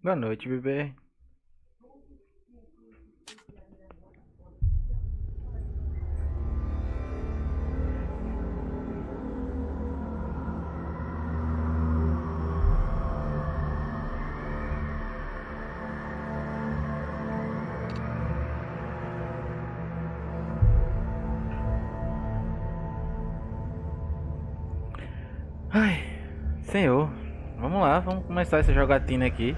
Boa noite, bebê. Ai, senhor. Vamos lá, vamos começar essa jogatina aqui.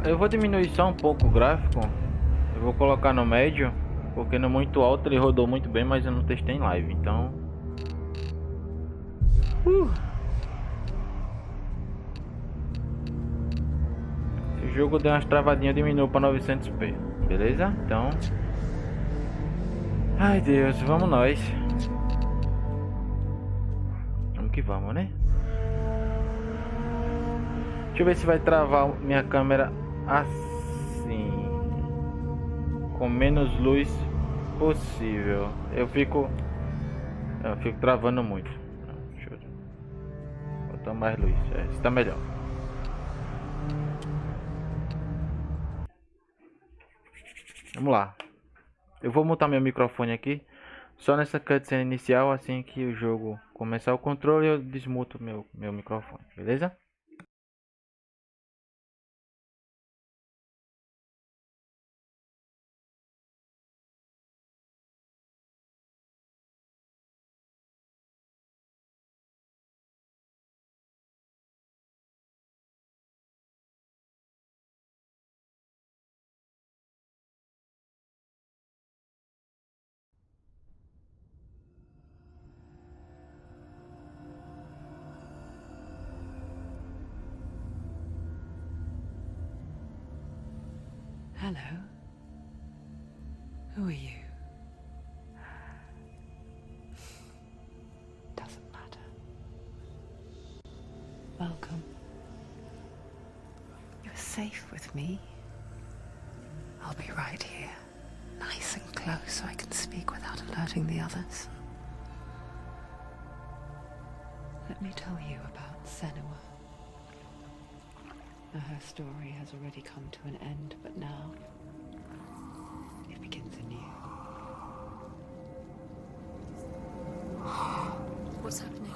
Eu vou diminuir só um pouco o gráfico. Eu vou colocar no médio, porque no muito alto ele rodou muito bem, mas eu não testei em live, então... Se o jogo der umas travadinhas, diminuiu para 900p. Beleza? Então... Ai, Deus, vamos nós. Vamos que vamos, né? Deixa eu ver se vai travar minha câmera assim, com menos luz possível. Eu fico travando muito. Deixa eu botar mais luz. Está melhor. Vamos lá. Eu vou montar meu microfone aqui só nessa cutscene inicial. Assim que o jogo começar o controle, eu desmuto meu microfone, beleza? Hello. Who are you? Doesn't matter. Welcome. You're safe with me. I'll be right here, nice and close so I can speak without alerting the others. Let me tell you about Senua. Her story has already come to an end, but now it begins anew. What's happening?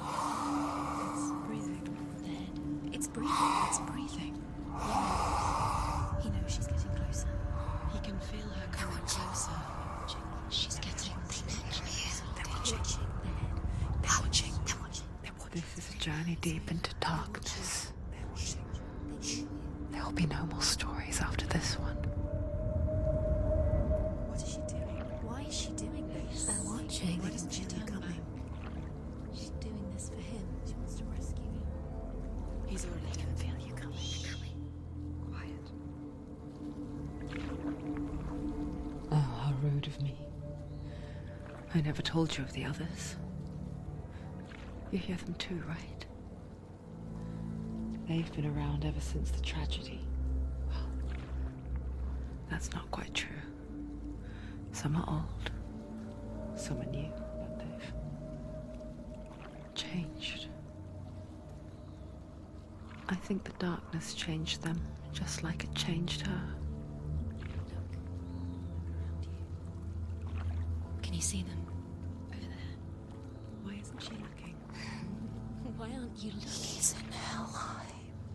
It's breathing. Dead. It's breathing. It's breathing. Yeah. He knows she's getting closer. He can feel her coming closer. She's getting closer. They're watching. They're watching. They're watching. This is a journey deep into darkness. There will be no more stories after this one. What is she doing? Why is she doing this? They're watching. Why doesn't she turn coming? She's doing this for him. She wants to rescue him. He's already can feel you coming. Quiet. Oh, how rude of me. I never told you of the others. You hear them too, right? They've been around ever since the tragedy. Well, that's not quite true. Some are old, some are new, but they've changed. I think the darkness changed them, just like it changed her. Can you see them? Over there. Why isn't she looking? Why aren't you looking? He's in hell high.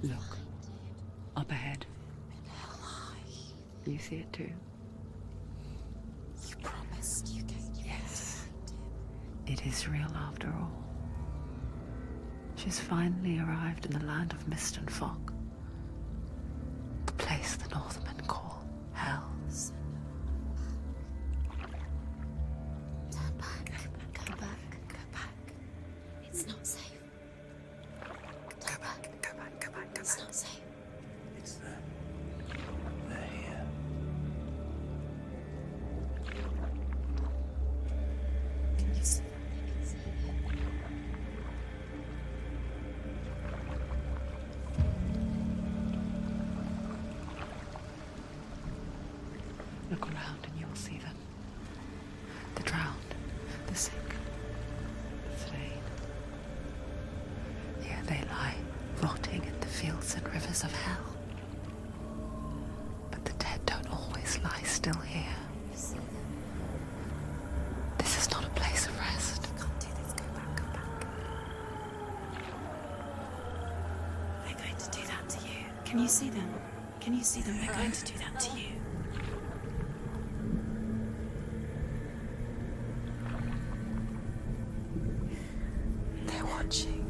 Look, up ahead. In hell high. You see it too? You promised you gave you. Yes. It is real after all. She's finally arrived in the land of mist and fog. The place the Northmen call hell. Turn back. Go back. Go back. It's not safe. Go back. Go back. Go back. It's not safe. It's them. They're here. Can you see them? They can see you. Look around and you will see them. The drowned, the sick, the slain. There they lie, rotting in the fields and rivers of hell. But the dead don't always lie still here. You see them? This is not a place of rest. You can't do this. Go back, go back. They're going to do that to you. Can you see them? Can you see them? They're going to do that to you. They're watching.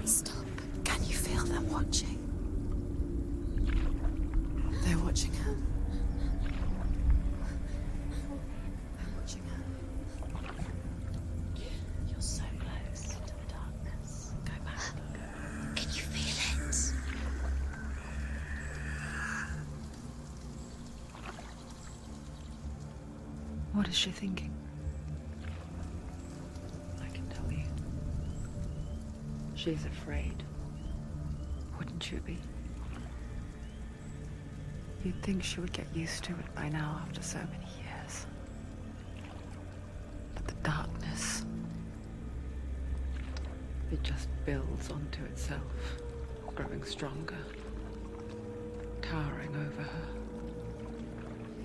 Stop. Can you feel them watching? They're watching her. They're watching her. You're so close to the darkness. Go back. Can you feel it? What is she thinking? I can tell you. She's afraid. Wouldn't you be? You'd think she would get used to it by now after so many years. But the darkness, it just builds onto itself, growing stronger, towering over her.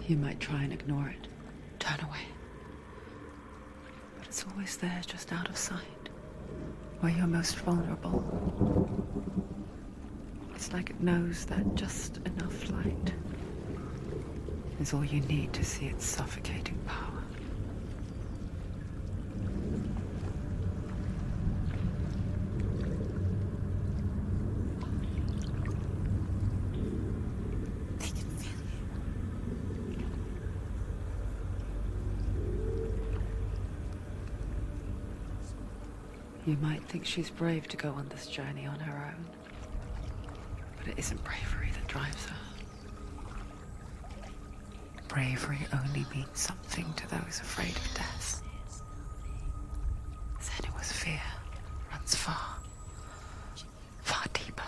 You might try and ignore it, turn away. But it's always there, just out of sight, where you're most vulnerable. It's like it knows that just enough light is all you need to see its suffocating power. They can feel you. You might think she's brave to go on this journey on her own, but it isn't bravery that drives her. Bravery only means something to those afraid of death. Senua's fear runs far, far deeper.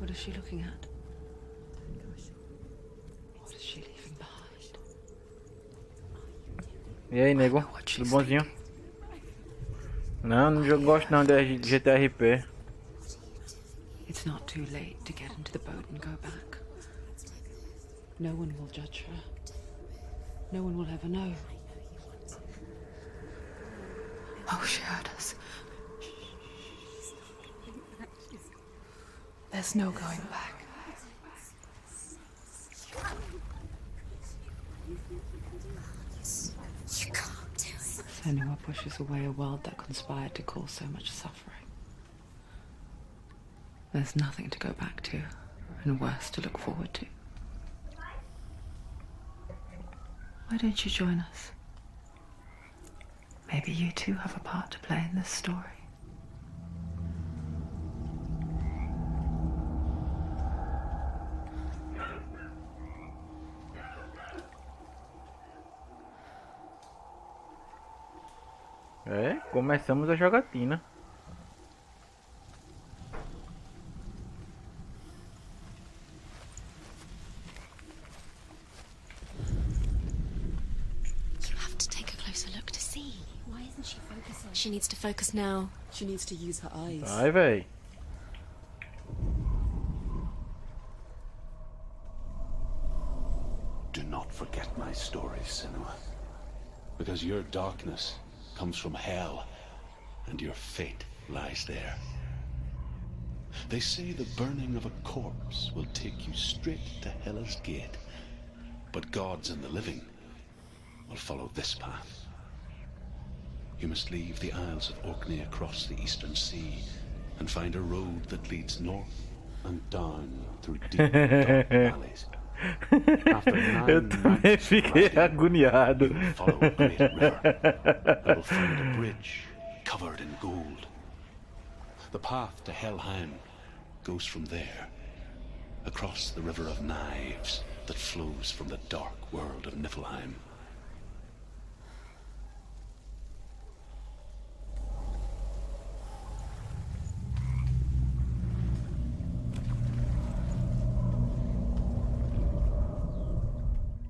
What is she looking at? What is she leaving behind? E aí, nego? Tudo bonzinho? Não, não gosto não de GTRP. It's not too late to get into the boat and go back. No one will judge her. No one will ever know. Oh, she heard us. There's no going back. You can't do it. Senua pushes away a world that conspired to cause so much suffering. There's nothing to go back to, and worse to look forward to. Why don't you join us? Maybe you too have a part to play in this story. É, começamos a jogatina. You have to take a closer look to see. Why isn't she focusing? She needs to focus now. She needs to use her eyes. Vai, véi. Do not forget my story, Senua. Because your darkness comes from hell, and your fate lies there. They say the burning of a corpse will take you straight to Hela's gate, but gods and the living will follow this path. You must leave the Isles of Orkney across the eastern sea and find a road that leads north and down through deep, dark valleys. After Eu 9 também nights of fiquei riding, agoniado. you will follow a great river and will find a bridge covered in gold. The path to Helheim goes from there, across the river of knives that flows from the dark world of Niflheim.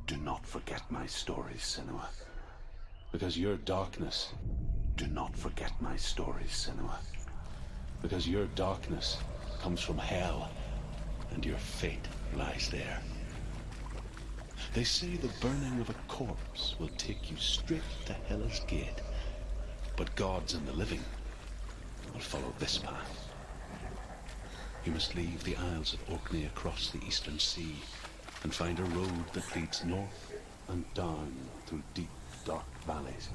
Do not forget my stories, Senua. Because your darkness... Do not forget my stories, Senua. Because your darkness comes from hell, and your fate lies there. They say the burning of a corpse will take you straight to Hela's gate, but gods and the living will follow this path. You must leave the Isles of Orkney across the eastern sea, and find a road that leads north and down through deep, dark valleys.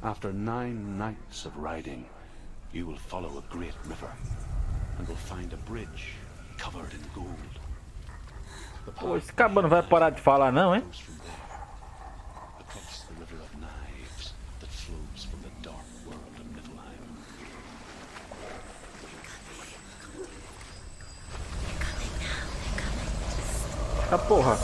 After 9 nights of riding, you will follow a great river, and will find a bridge covered in gold. The Pô, path esse cabo não vai parar de falar não, hein? goes from there, across the river of knives that flows from the dark world of Niflheim. Ah, porra.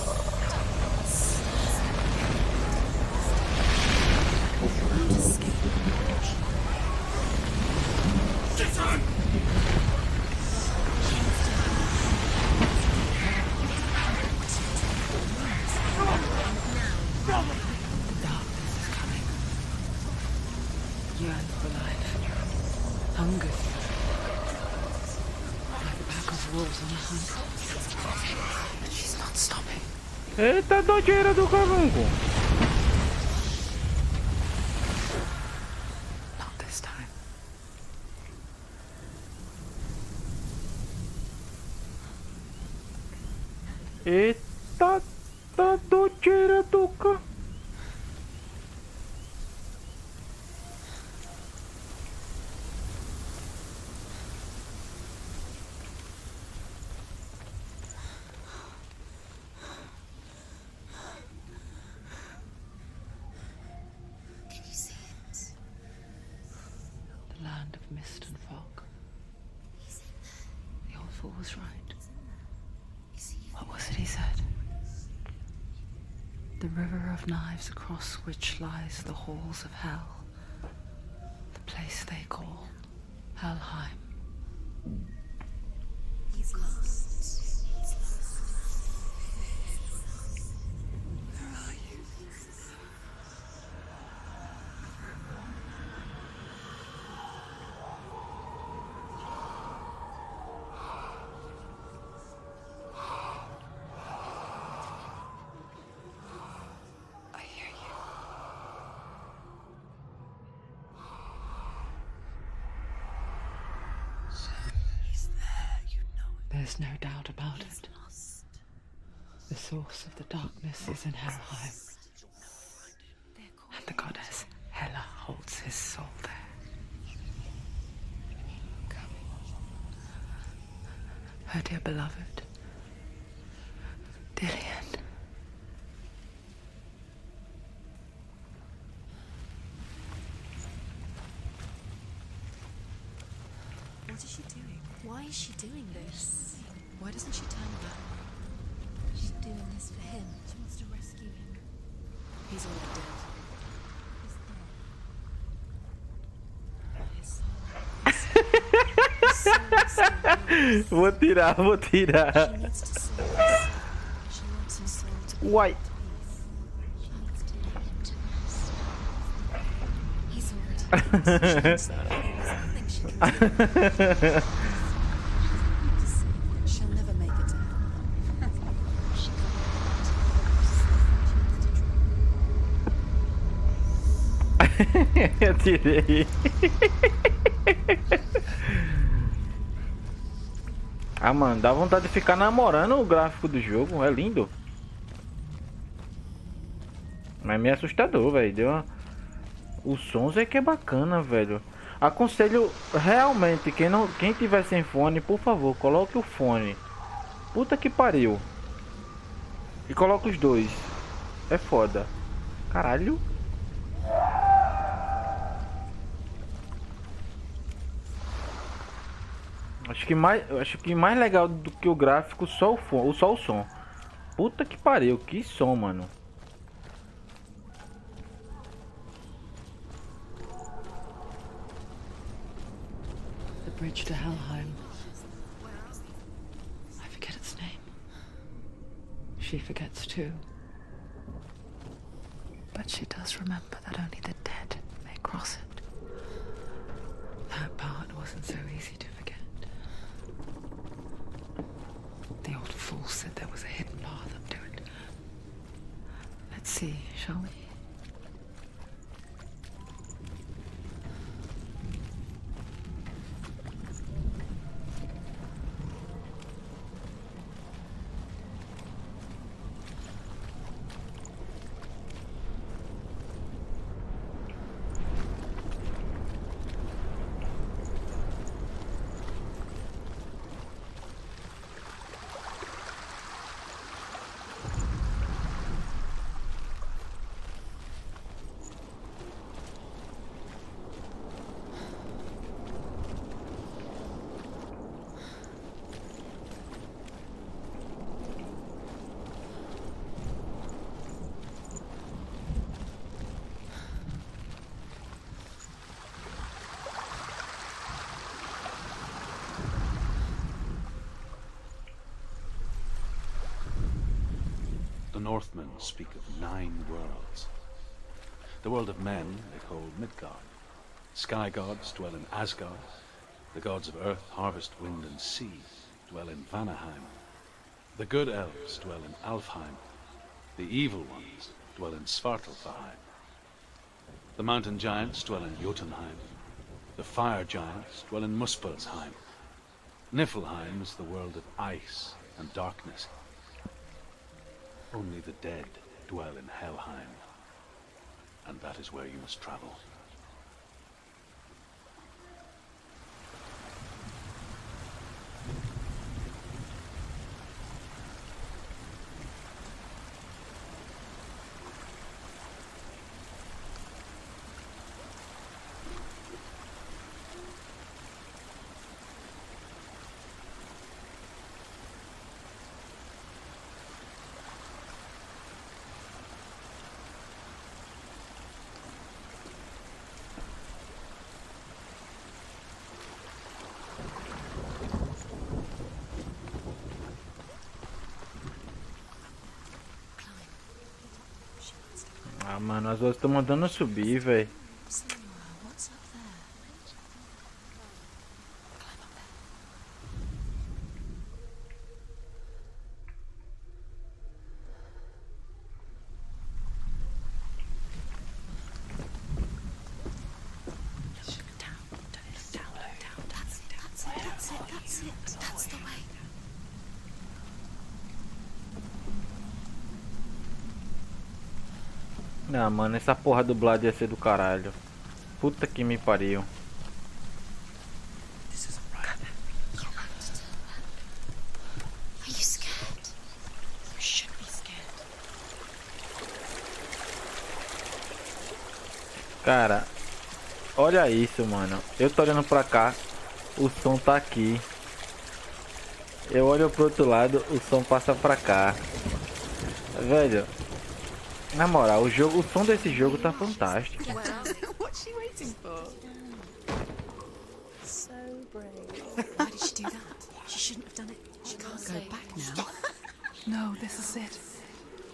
Yearn for life. Hunger. Like a pack of wolves on a hunt. But she's not stopping. Eita doideira do cavango. Not this time. Eita da doideira do cavango. Can you see it? The land of mist and fog. The old fool was right. What was it he said? The river of knives across which lies the halls of hell. The place they call Helheim. He's lost. Where are you? I hear you. He's there, you know it. There's no doubt about He's it. lost. The source of the darkness is in Helheim, They're called and the goddess Hela holds his soul there. Her dear beloved, Dillian. What is she doing? Why is she doing this? Why doesn't she turn back? She's doing this for him. She wants to rescue him. He's already dead. He's there. His soul is still Vou tirar, vou tirar. She needs to solve this. She wants his soul to be Uai. at peace. She needs to lead him to rest. He's already dead. So she can There's nothing she can do. She'll never make it to hell. She can't. Eu tirei. Ah, mano, dá vontade de ficar namorando o gráfico do jogo, é lindo. Mas é meio assustador, velho. Deu uma... Os sons é que é bacana, velho. Aconselho realmente, quem tiver sem fone, por favor, coloque o fone. Puta que pariu. E coloca os dois. É foda. Caralho. Acho que mais legal do que o gráfico só o som. Puta que pariu, que som, mano. The bridge to Helheim. I forget its name. She forgets too. But she does remember that only the dead may cross it. That part wasn't so easy to forget. The old fool said there was a hidden path up to it. Let's see, shall we? The Northmen speak of 9 worlds. The world of men they call Midgard. Sky gods dwell in Asgard. The gods of earth, harvest, wind and sea dwell in Vanaheim. The good elves dwell in Alfheim. The evil ones dwell in Svartalfheim. The mountain giants dwell in Jotunheim. The fire giants dwell in Muspelheim. Niflheim is the world of ice and darkness. Only the dead dwell in Helheim, and that is where you must travel. Ah, mano, as outras estão mandando subir, velho. Senua, what's up there? Climb up there. That's the way. Ah, mano, essa porra do Blade ia ser do caralho. Puta que me pariu. This isn't right. You have to turn back. Are you scared? You should be scared. Cara, olha isso, mano. Eu tô olhando pra cá, o som tá aqui. Eu olho pro outro lado, o som passa pra cá. Velho, na moral, o som desse jogo tá fantástico. What's she waiting for? So brave. Why did she do that? She shouldn't have done it. She can't Go say. back now. No, this is it.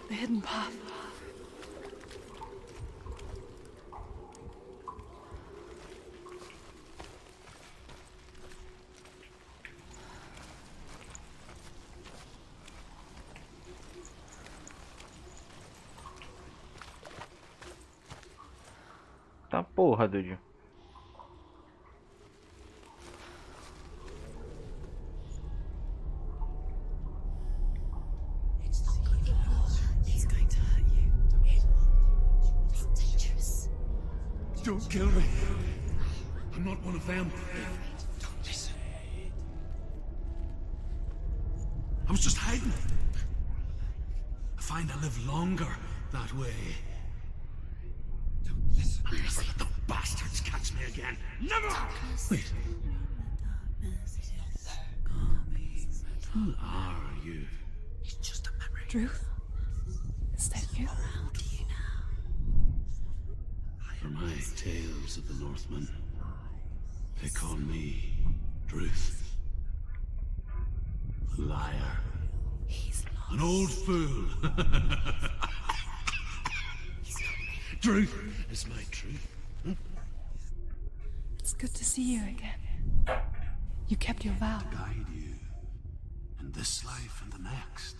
The hidden path. Tá porra, dude. It's not good. It will hurt. It's going to hurt you. It's dangerous. Don't kill me. I'm not one of them. Don't listen. I was just hiding. I find I live longer that way. Don't listen. Never let the bastards catch me again. Never! Wait. Who are you? It's just a memory. Drew? Is that you? For my tales of the Northmen, they call me Druth. A liar. He's lost. An old fool. Truth is my truth. It's good to see you again. You kept your vow. Guide you in this life and the next.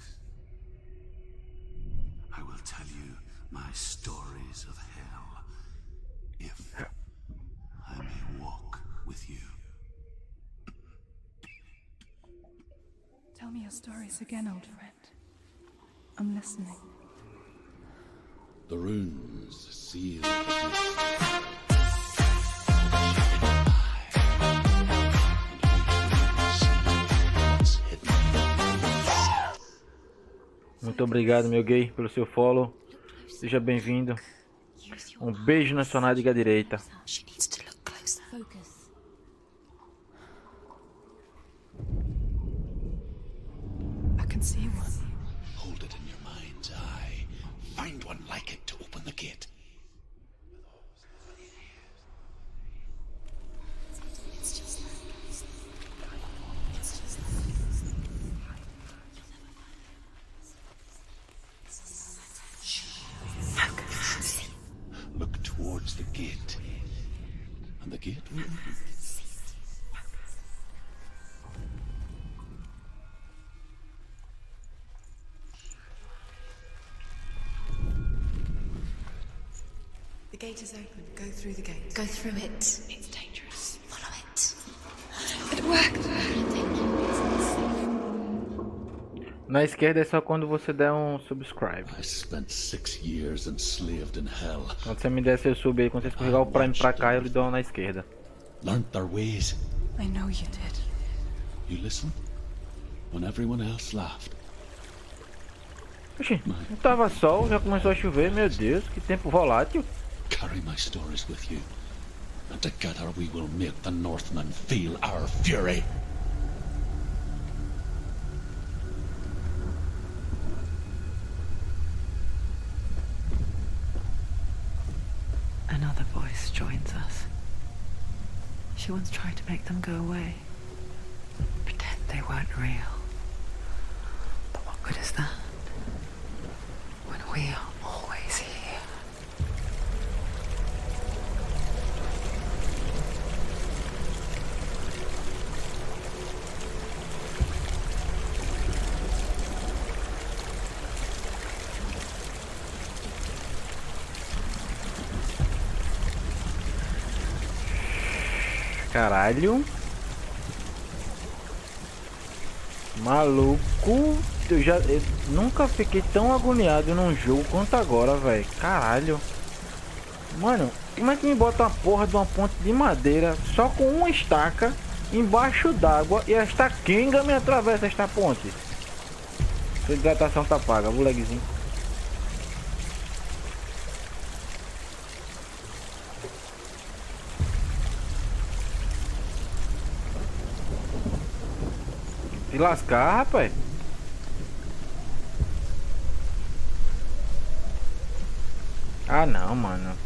I will tell you my stories of hell, if I may walk with you. Tell me your stories again, old friend. I'm listening. The runes seal Muito obrigado, meu gay, pelo seu follow. Seja bem-vindo. Um beijo na sua nádega direita. She needs to look closer. Focus. I can see one. Hold it in your mind's eye. Find one like it to open the gate. It's just like... It's just Look towards the gate, and the gate will open. The gate is open. Go through the gate. Go through it. It's dangerous. Follow it. It worked. Na esquerda é só quando você der um subscribe. I spent 6 years enslaved in hell. Quando você me der seu sub aí, quando você escorregar o Prime pra cá, eu lhe dou uma na esquerda. Learned their ways. I know you did. You listen when everyone else laughed. Oxi, não tava sol, já começou a chover, meu Deus, que tempo volátil. Carry my stories with you, and together we will make the Northmen feel our fury. Another voice joins us. She once tried to make them go away. Pretend they weren't real. But what good is that? When we are always here. Caralho. Maluco. Eu nunca fiquei tão agoniado num jogo quanto agora, velho. Caralho. Mano, como é que me bota uma porra de uma ponte de madeira só com uma estaca embaixo d'água e esta quenga me atravessa esta ponte? Sua hidratação tá paga, molequezinho. Se lascar, rapaz. Ah, não, mano.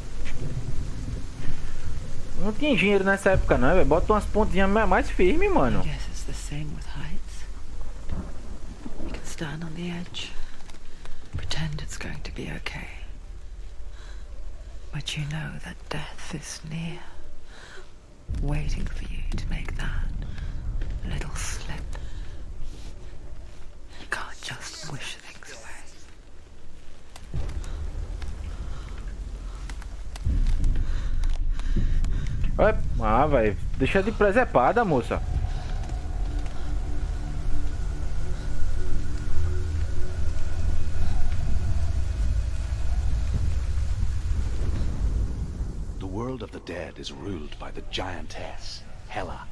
Não tinha dinheiro nessa época, não, velho. Bota umas pontinhas mais firmes, mano. I guess it's the same with heights. You can stand on the edge, pretend it's going to be okay. But you know that death is near, waiting for you to make that little slip. You can't just wish things away. Ah, velho. Deixa de presepada, moça. The world of the dead is ruled by the giantess, Hela,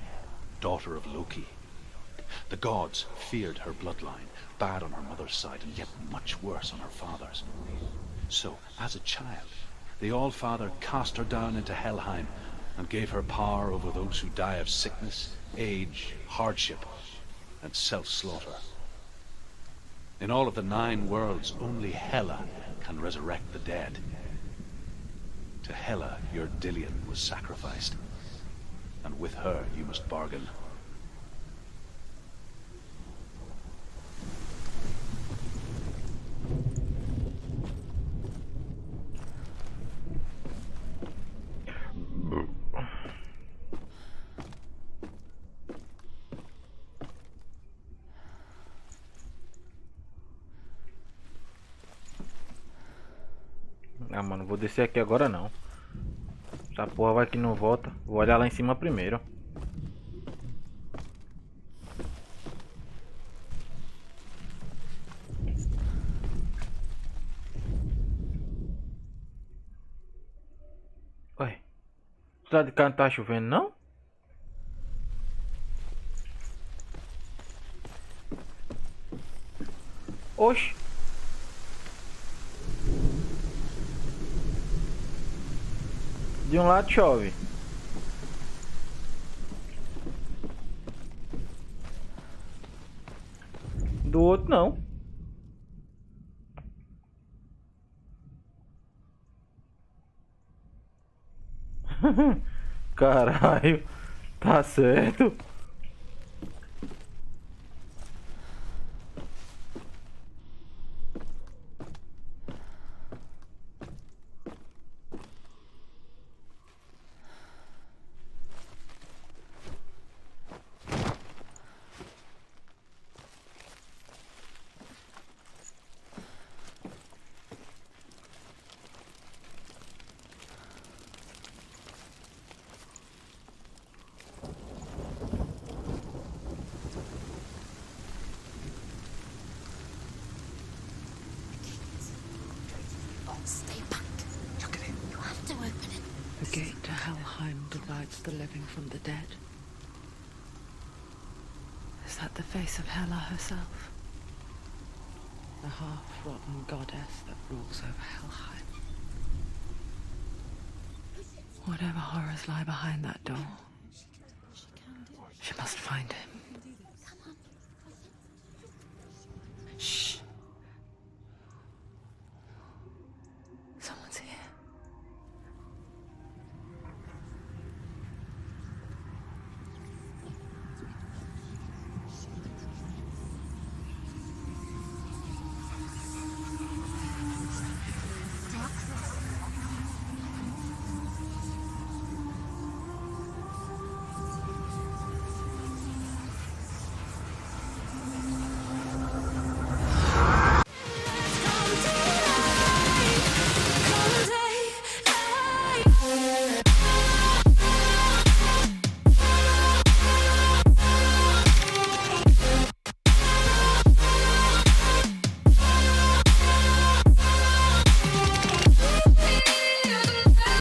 daughter of Loki. The gods feared her bloodline, bad on her mother's side and yet much worse on her father's. So, as a child, the All-Father cast her down into Helheim and gave her power over those who die of sickness, age, hardship, and self-slaughter. In all of the 9 worlds, only Hela can resurrect the dead. To Hela, your Dillion was sacrificed, and with her you must bargain. Ah, mano, vou descer aqui agora não. Essa porra vai que não volta. Vou olhar lá em cima primeiro. Ué, do lado de cá não tá chovendo não? Oxe. De um lado chove. Do outro não. Caralho. Tá certo. Stay back. Look at it. You have to open it. The gate to Helheim divides the living from the dead. Is that the face of Hela herself? The half-rotten goddess that rules over Helheim. Whatever horrors lie behind that door, she must find him.